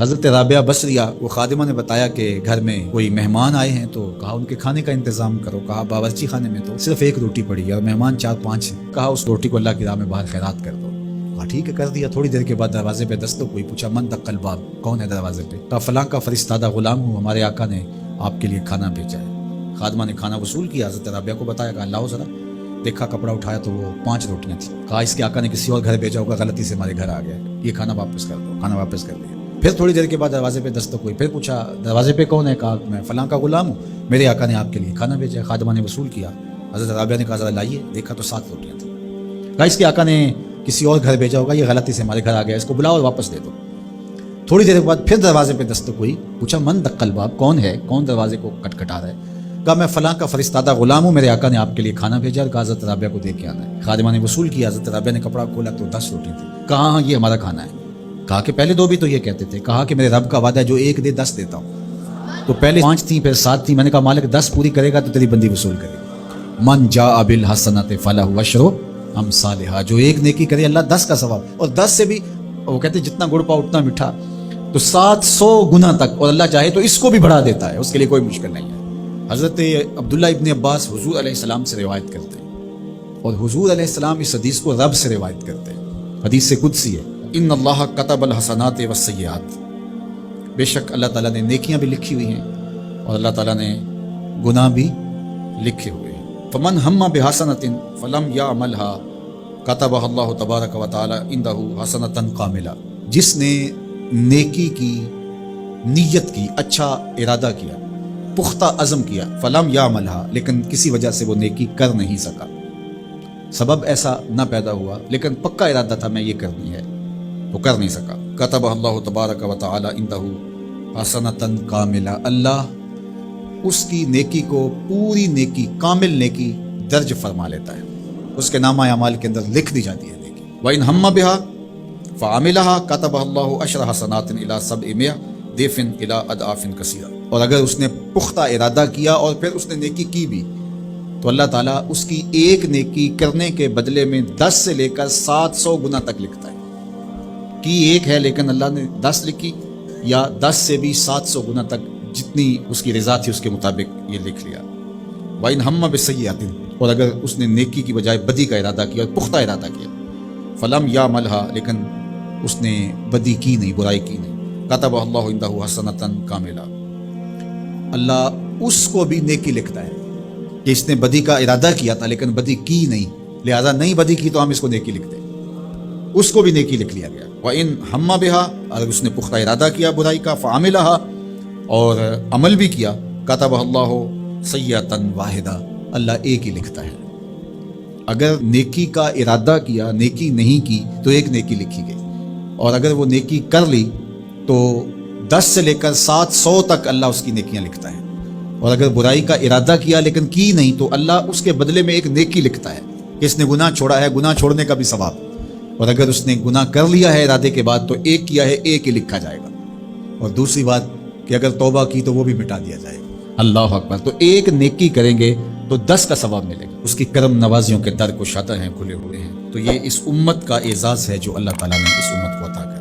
حضرت رابعہ بصریہ وہ خادمہ نے بتایا کہ گھر میں کوئی مہمان آئے ہیں، تو کہا ان کے کھانے کا انتظام کرو۔ کہا باورچی خانے میں تو صرف ایک روٹی پڑی ہے اور مہمان 4-5 ہیں، کہا اس روٹی کو اللہ کی راہ میں باہر خیرات کر دو۔ کہا ٹھیک ہے، کر دیا۔ تھوڑی دیر کے بعد دروازے پہ دستک ہوئی، پوچھا من دق الباب، کون ہے دروازے پہ؟ کہا فلاں کا فرستادہ غلام ہوں، ہمارے آقا نے آپ کے لیے کھانا بھیجا ہے۔ خادمہ نے کھانا وصول کیا، حضرت رابعہ کو بتایا، کہا لاؤ ذرا۔ دیکھا، کپڑا اٹھایا تو وہ 5 روٹیاں تھیں۔ کہا اس کے آقا نے کسی اور گھر بھیجا ہوگا، غلطی سے ہمارے گھر آ گیا، یہ کھانا واپس کر دو۔ کھانا واپس کر دیا۔ پھر تھوڑی دیر کے بعد دروازے پہ دستک ہوئی، پھر پوچھا دروازے پہ کون ہے؟ کہا میں فلاں کا غلام ہوں، میرے آقا نے آپ کے لیے کھانا بھیجا ہے۔ خادمہ نے وصول کیا، حضرت رابعہ نے کہا ذرا لائیے۔ دیکھا تو 7 روٹیاں تھیں۔ کہا اس کے آقا نے کسی اور گھر بھیجا ہوگا، یہ غلطی سے ہمارے گھر آ گیا، اس کو بلاؤ اور واپس دے دو۔ تھوڑی دیر کے بعد پھر دروازے پہ دستک ہوئی، پوچھا من دق الباب، کون ہے، کون دروازے کو کٹکھٹا رہا ہے؟ کہا میں فلاں کا فرستادہ غلام ہوں، میرے آقا نے آپ کے لیے کھانا بھیجا اور کہا حضرت رابعہ کو دے کے آنا ہے۔ خادمہ نے وصول کیا، حضرت رابعہ نے کپڑا کھولا تو 10 روٹی تھی۔ کہا ہاں یہ ہمارا کھانا ہے۔ کہا کہ پہلے 2 بھی تو یہ کہتے تھے۔ کہا کہ میرے رب کا وعدہ ہے جو 1 دے 10 دیتا ہوں۔ تو پہلے 5 تھیں، پھر 7 تھیں۔ میں نے کہا مالک 10 پوری کرے گا تو تیری بندی وصول کرے گا۔ من جاء بالحسنۃ فلہ عشر امثالھا، جو 1 نیکی کرے اللہ 10 کا ثواب، اور 10 سے بھی وہ کہتے ہیں جتنا گڑ پاؤ اتنا میٹھا، تو 700 گنا تک، اور اللہ چاہے تو اس کو بھی بڑھا دیتا ہے، اس کے لیے کوئی مشکل نہیں ہے۔ حضرت عبداللہ ابن عباس حضور علیہ السلام سے روایت کرتے ہیں، اور حضور علیہ السلام اس حدیث کو رب سے روایت کرتے ہیں۔ حدیث قدسی ہے، ان اللہ کتب الحسنات والسیئات، بے شک اللہ تعالیٰ نے نیکیاں بھی لکھی ہوئی ہیں اور اللہ تعالیٰ نے گناہ بھی لکھے ہوئے ہیں۔ فمن ہم بحسنۃ فلم یعملھا کتبہ اللہ تبارک و تعالی عندہ حسنۃ کاملہ، جس نے نیکی کی نیت کی، اچھا ارادہ کیا، پختہ عزم کیا، فلم یعملھا، لیکن کسی وجہ سے وہ نیکی کر نہیں سکا، سبب ایسا نہ پیدا ہوا، لیکن پکا ارادہ تھا میں یہ کرنی ہے، تو کر نہیں سکا، کتب اللہ تبارک و تعالی عندہ حسنۃ کاملہ، اللہ اس کی نیکی کو پوری نیکی، کامل نیکی درج فرما لیتا ہے، اس کے نامہ اعمال کے اندر لکھ دی جاتی ہے نیکی۔ وَإِنْ هَمَّ بِهَا فَعَمِلَهَا كَتَبَهَا اللَّهُ عَشْرَ حَسَنَاتٍ إِلَىٰ 700 ضِعْفٍ إِلَىٰ أَضْعَافٍ كَثِيرَةٍ، اور اگر اس نے پختہ ارادہ کیا اور پھر اس نے نیکی کی بھی، تو اللہ تعالیٰ اس کی 1 نیکی کرنے کے بدلے میں 10 سے لے کر 700 گنا تک لکھتا ہے۔ کی 1 ہے لیکن اللہ نے 10 لکھی، یا 10 سے بھی 700 گنا تک، جتنی اس کی رضا تھی اس کے مطابق یہ لکھ لیا۔ وَإِنْ هَمَّ بِالسَّيِّئَةٍ، اور اگر اس نے نیکی کی بجائے بدی کا ارادہ کیا اور پختہ ارادہ کیا، فَلَمْ يَعْمَلْهَا، لیکن اس نے بدی کی نہیں، برائی کی نہیں، كَتَبَهَا اللَّهُ عِنْدَهُ حَسَنَةً كَامِلَةً، اللہ اس کو بھی نیکی لکھتا ہے کہ اس نے بدی کا ارادہ کیا تھا لیکن بدی کی نہیں، لہذا نہیں بدی کی تو ہم اس کو نیکی لکھتے ہیں، اس کو بھی نیکی لکھ لیا گیا۔ وَإِنْ هَمَّ بِهَا، اگر اس نے پختہ ارادہ کیا برائی کا، فَعَمِلَهَا، اور عمل بھی کیا، كَتَبَهَا اللَّهُ سَيِّئَةً وَاحِدَةً، اللہ ایک ہی لکھتا ہے۔ اگر نیکی کا ارادہ کیا، نیکی نہیں کی تو 1 نیکی لکھی گئی، اور اگر وہ نیکی کر لی تو 10 سے لے کر 700 تک اللہ اس کی نیکیاں لکھتا ہے، اور اگر برائی کا ارادہ کیا لیکن کی نہیں تو اللہ اس کے بدلے میں 1 نیکی لکھتا ہے کہ اس نے گناہ چھوڑا ہے، گناہ چھوڑنے کا بھی ثواب، اور اگر اس نے گناہ کر لیا ہے ارادے کے بعد تو 1 کیا ہے 1 ہی لکھا جائے گا، اور دوسری بات کہ اگر توبہ کی تو وہ بھی مٹا دیا جائے گا۔ اللہ اکبر۔ تو 1 نیکی کریں گے تو 10 کا ثواب ملے گا، اس کی کرم نوازیوں کے در کشادہ ہیں، کھلے ہوئے ہیں۔ تو یہ اس امت کا اعزاز ہے جو اللہ تعالیٰ نے اس امت کو عطا کیا۔